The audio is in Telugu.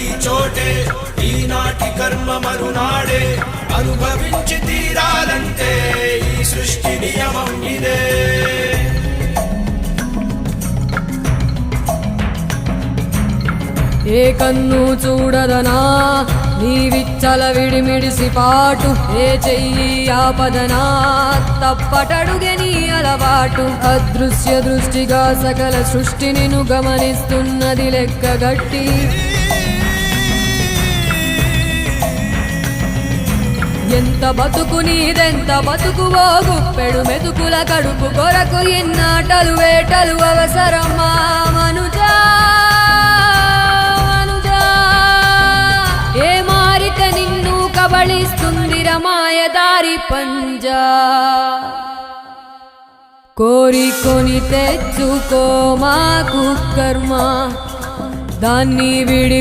ఈ చోటే ఈనాటి కర్మ మరునాడే అనుభవించి తీరాలంటే ఈ సృష్టి నియమం ఇదే. ఏ కన్ను చూడదనా నీ విచ్చల విడిమిడిసి పాటు, ఏ చెయ్యి ఆపదనా తప్పటడుగే నీ అలవాటు. అదృశ్య దృష్టిగా సకల సృష్టిని ను గమనిస్తున్నది లెక్కగట్టి, ఎంత బతుకు నీదెంత బతుకువో గుప్పెడు మెతుకుల కడుపు కొరకు ఎన్నాటలు వేటలు అవసరమా మనుజా. ఏ మారిక నిన్ను కబళిస్తుందిర మాయదారి పంజా. కోరికొని తెచ్చుకో మాకు కర్మ, దాన్ని విడి